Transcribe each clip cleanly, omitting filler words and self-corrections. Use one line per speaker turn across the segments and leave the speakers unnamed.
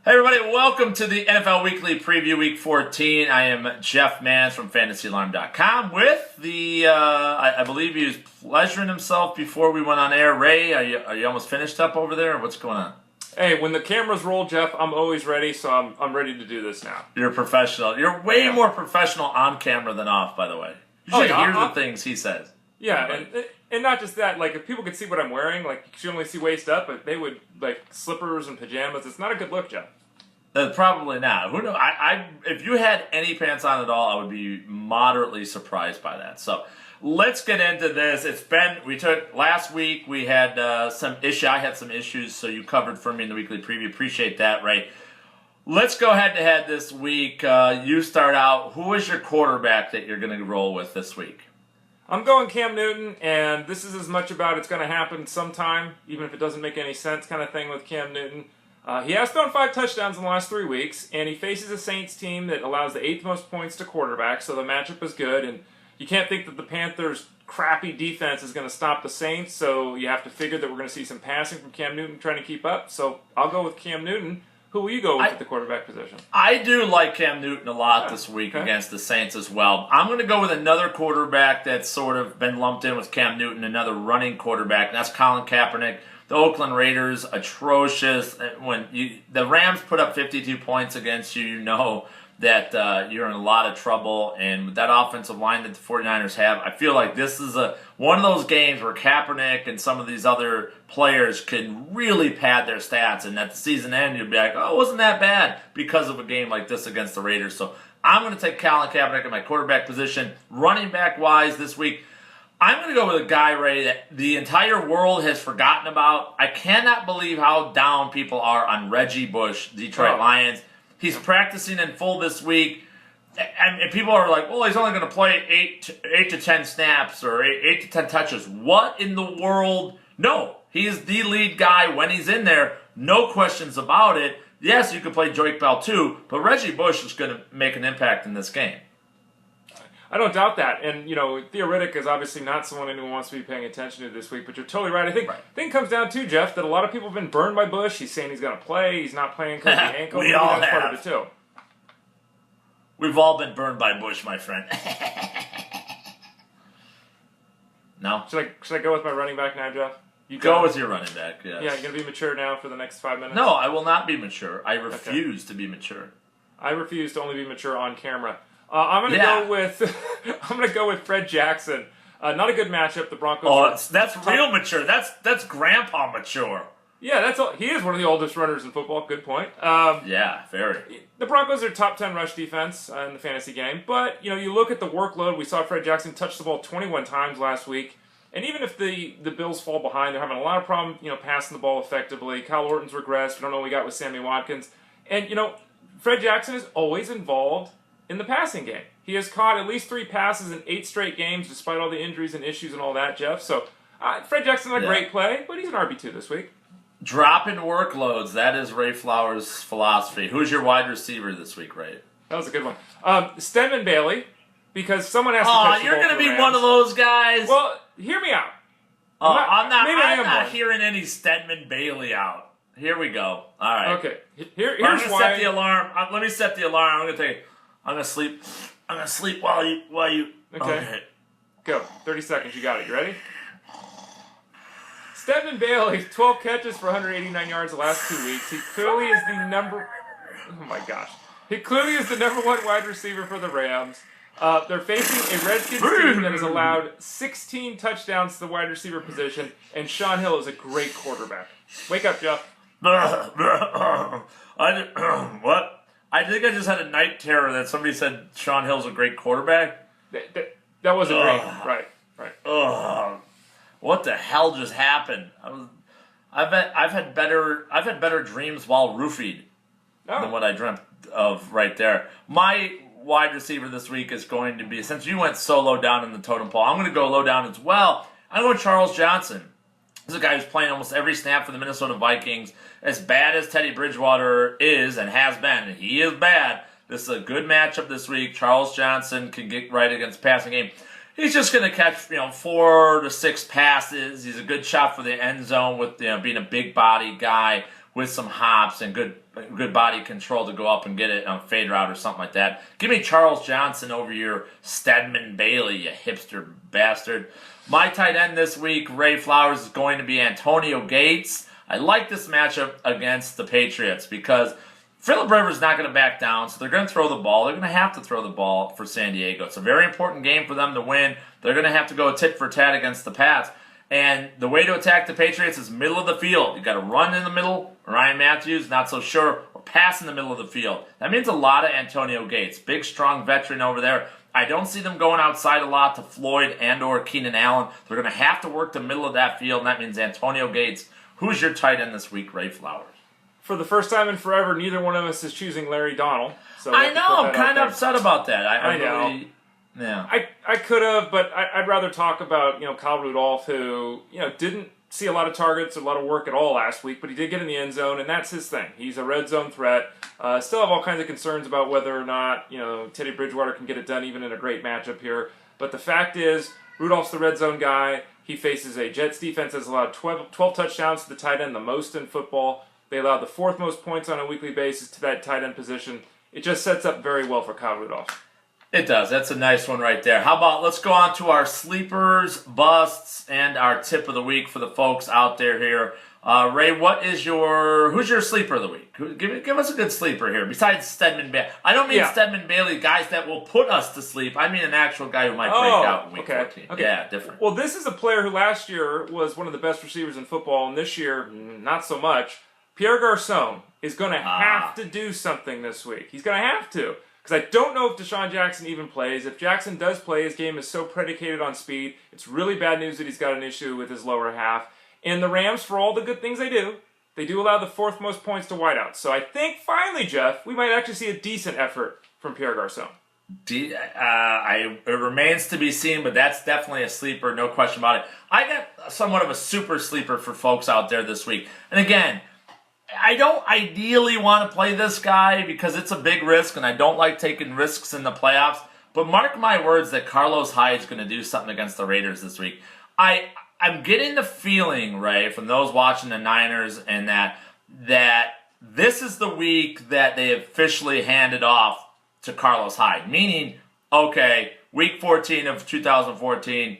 Hey everybody, welcome to the NFL Weekly Preview Week 14. I am Jeff Mans from FantasyAlarm.com with the, I believe he was pleasuring himself before we went on air. Ray, are you almost finished up over there, or what's going on?
Hey, when the cameras roll, Jeff, I'm always ready, so I'm ready to do this now.
You're a professional. You're way more professional on camera than off, by the way. You should hear the things he says.
Yeah, and not just that, like, if people could see what I'm wearing, like, you should only see waist up, but they would, like, slippers and pajamas. It's not a good look, Jeff.
Probably not. Who knows? If you had any pants on at all, I would be moderately surprised by that. So let's get into this. Last week we had some issue. I had some issues, so you covered for me in the weekly preview. Appreciate that, Ray. Let's go head to head this week. You start out. Who is your quarterback that you're going to roll with this week?
I'm going Cam Newton, and this is as much about it's going to happen sometime, even if it doesn't make any sense kind of thing with Cam Newton. He has thrown 5 touchdowns in the last 3 weeks, and he faces a Saints team that allows the 8th most points to quarterbacks, so the matchup is good, and you can't think that the Panthers' crappy defense is going to stop the Saints, so you have to figure that we're going to see some passing from Cam Newton trying to keep up, so I'll go with Cam Newton. Who will you go with at the quarterback position?
I do like Cam Newton a lot this week against the Saints as well. I'm going to go with another quarterback that's sort of been lumped in with Cam Newton, another running quarterback, and that's Colin Kaepernick. The Oakland Raiders, atrocious. When the Rams put up 52 points against you, you know that you're in a lot of trouble. And with that offensive line that the 49ers have, I feel like this is one of those games where Kaepernick and some of these other players can really pad their stats. And at the season end, you'll be like, oh, it wasn't that bad because of a game like this against the Raiders. So I'm going to take Colin Kaepernick in my quarterback position. Running back-wise this week, I'm going to go with a guy, Ray, that the entire world has forgotten about. I cannot believe how down people are on Reggie Bush, Detroit Lions. He's practicing in full this week, and people are like, well, he's only going to play 8 to 10 snaps or 8 to 10 touches. What in the world? No, he is the lead guy when he's in there. No questions about it. Yes, you could play Joik Bell too, but Reggie Bush is going to make an impact in this game.
I don't doubt that. And, Theoretic is obviously not someone anyone wants to be paying attention to this week, but you're totally right. I think it comes down to, Jeff, that a lot of people have been burned by Bush. He's saying he's going to play. He's not playing because of the ankle.
We all
that's
have.
Part of it, too.
We've all been burned by Bush, my friend. No?
Should I go with my running back now, Jeff?
You go with your running back, yes.
Yeah, you're going to be mature now for the next 5 minutes?
No, I will not be mature. I refuse to be mature.
I refuse to only be mature on camera. I'm going to go with Fred Jackson. Not a good matchup. The Broncos.
Oh, that's real mature. That's grandpa mature.
Yeah, that's all. He is one of the oldest runners in football. Good point.
Yeah, very.
The Broncos are top 10 rush defense in the fantasy game, but you look at the workload. We saw Fred Jackson touch the ball 21 times last week, and even if the Bills fall behind, they're having a lot of problem passing the ball effectively. Kyle Orton's regressed. We don't know what we got with Sammy Watkins, and Fred Jackson is always involved in the passing game. He has caught at least 3 passes in 8 straight games, despite all the injuries and issues and all that, Jeff. So, Fred Jackson's a great play, but he's an RB2 this week.
Dropping workloads, that is Ray Flowers' philosophy. Who's your wide receiver this week, Ray?
That was a good one. Stedman Bailey, because someone has to catch the ball.
You're going to be one of those guys?
Well, hear me out.
I'm not hearing any Stedman Bailey out. Here we go. All right.
Okay. Here's
I'm going to set the alarm. Let me set the alarm. I'm going to sleep. I'm going to sleep while you... Okay.
Go. 30 seconds. You got it. You ready? Stedman Bailey, 12 catches for 189 yards the last 2 weeks. He clearly is the number... Oh, my gosh. He clearly is the number 1 wide receiver for the Rams. They're facing a Redskins team that has allowed 16 touchdowns to the wide receiver position, and Sean Hill is a great quarterback. Wake up, Jeff.
What? I think I just had a night terror that somebody said Sean Hill's a great quarterback.
That wasn't great. Right.
What the hell just happened? I've had better dreams while roofied than what I dreamt of right there. My wide receiver this week is going to be, since you went so low down in the totem pole, I'm going to go low down as well. I'm going with Charles Johnson. This is a guy who's playing almost every snap for the Minnesota Vikings. As bad as Teddy Bridgewater is and has been, and he is bad, this is a good matchup this week. Charles Johnson can get right against the passing game. He's just going to catch 4 to 6 passes. He's a good shot for the end zone with being a big body guy. with some hops and good body control to go up and get it on a fade route or something like that. Give me Charles Johnson over your Stedman Bailey, you hipster bastard. My tight end this week, Ray Flowers, is going to be Antonio Gates. I like this matchup against the Patriots because Phillip Rivers is not going to back down, so they're going to throw the ball. They're going to have to throw the ball for San Diego. It's a very important game for them to win. They're going to have to go tit for tat against the Pats. And the way to attack the Patriots is middle of the field. You've got to run in the middle. Ryan Matthews, not so sure. Or pass in the middle of the field. That means a lot of Antonio Gates. Big, strong veteran over there. I don't see them going outside a lot to Floyd and or Keenan Allen. They're going to have to work the middle of that field, and that means Antonio Gates. Who's your tight end this week, Ray Flowers?
For the first time in forever, neither one of us is choosing Larry Donald. So
I know. I'm kind of upset about that. I
know.
Really, yeah.
I could have, but I'd rather talk about Kyle Rudolph, who didn't see a lot of targets, a lot of work at all last week, but he did get in the end zone, and that's his thing. He's a red zone threat. Still have all kinds of concerns about whether or not Teddy Bridgewater can get it done even in a great matchup here. But the fact is, Rudolph's the red zone guy. He faces a Jets defense that's allowed 12 touchdowns to the tight end, the most in football. They allowed the fourth most points on a weekly basis to that tight end position. It just sets up very well for Kyle Rudolph.
It does. That's a nice one right there. How about let's go on to our sleepers, busts, and our tip of the week for the folks out there here. Ray, who's your sleeper of the week? Give us a good sleeper here, besides Stedman Bailey. I don't mean Stedman Bailey, guys that will put us to sleep. I mean an actual guy who might break out in week 14. Okay. Yeah, different.
Well, this is a player who last year was one of the best receivers in football, and this year, not so much. Pierre Garcon is going to have to do something this week. He's going to have to. Because I don't know if Deshaun Jackson even plays. If Jackson does play, his game is so predicated on speed. It's really bad news that he's got an issue with his lower half. And the Rams, for all the good things they do allow the fourth most points to wideouts. So I think finally, Jeff, we might actually see a decent effort from Pierre Garcon.
It remains to be seen, but that's definitely a sleeper, no question about it. I got somewhat of a super sleeper for folks out there this week. And again, I don't ideally want to play this guy because it's a big risk, and I don't like taking risks in the playoffs. But mark my words that Carlos Hyde is going to do something against the Raiders this week. I'm getting the feeling, Ray, from those watching the Niners, and that this is the week that they officially handed off to Carlos Hyde. Meaning, okay, week 14 of 2014,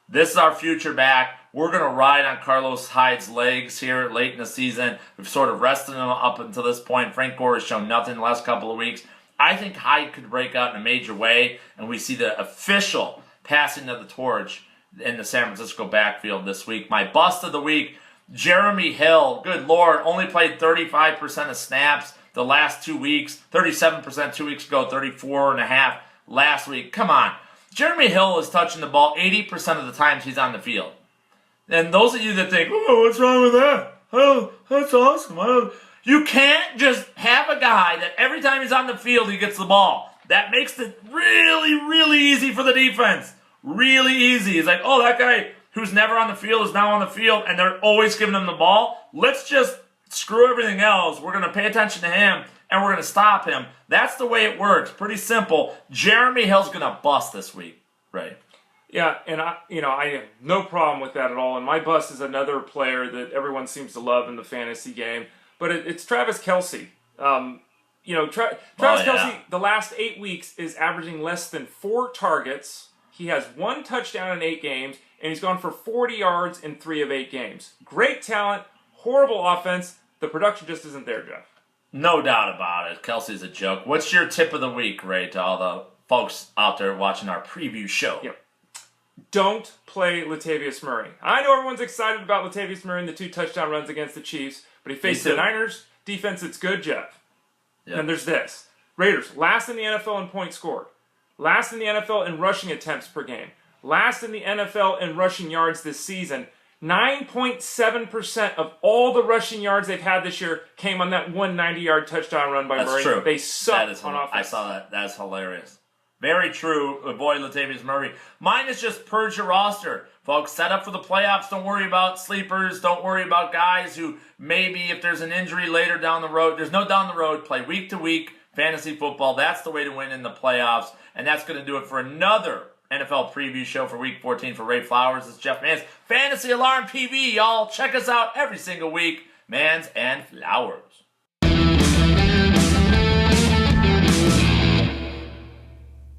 this is our future back. We're going to ride on Carlos Hyde's legs here late in the season. We've sort of rested him up until this point. Frank Gore has shown nothing the last couple of weeks. I think Hyde could break out in a major way, and we see the official passing of the torch in the San Francisco backfield this week. My bust of the week, Jeremy Hill. Good Lord, only played 35% of snaps the last 2 weeks. 37% 2 weeks ago, 34.5% last week. Come on. Jeremy Hill is touching the ball 80% of the times he's on the field. And those of you that think, oh, what's wrong with that? Oh, that's awesome. You can't just have a guy that every time he's on the field, he gets the ball. That makes it really, really easy for the defense. Really easy. It's like, oh, that guy who's never on the field is now on the field, and they're always giving him the ball. Let's just screw everything else. We're going to pay attention to him, and we're going to stop him. That's the way it works. Pretty simple. Jeremy Hill's going to bust this week, right?
Yeah, and I have no problem with that at all. And my bust is another player that everyone seems to love in the fantasy game, but it's Travis Kelce. Travis Kelce, the last 8 weeks is averaging less than 4 targets. He has 1 touchdown in 8 games, and he's gone for 40 yards in 3 of 8 games. Great talent, horrible offense. The production just isn't there, Jeff.
No doubt about it. Kelce's a joke. What's your tip of the week, Ray, to all the folks out there watching our preview show?
Yep. Don't play Latavius Murray. I know everyone's excited about Latavius Murray and the 2 touchdown runs against the Chiefs, but he faced the Niners defense that's good, Jeff. Yep. And there's this. Raiders, last in the NFL in points scored. Last in the NFL in rushing attempts per game. Last in the NFL in rushing yards this season. 9.7% of all the rushing yards they've had this year came on that 190-yard touchdown run by Murray.
That's true.
They suck on offense.
I saw that. That's hilarious. Very true. Avoid Latavius Murray. Mine is just purge your roster. Folks, set up for the playoffs. Don't worry about sleepers. Don't worry about guys who maybe if there's an injury later down the road. There's no down the road. Play week to week fantasy football. That's the way to win in the playoffs. And that's going to do it for another NFL preview show for Week 14 for Ray Flowers. It's Jeff Mann's Fantasy Alarm TV, y'all. Check us out every single week. Mans and Flower.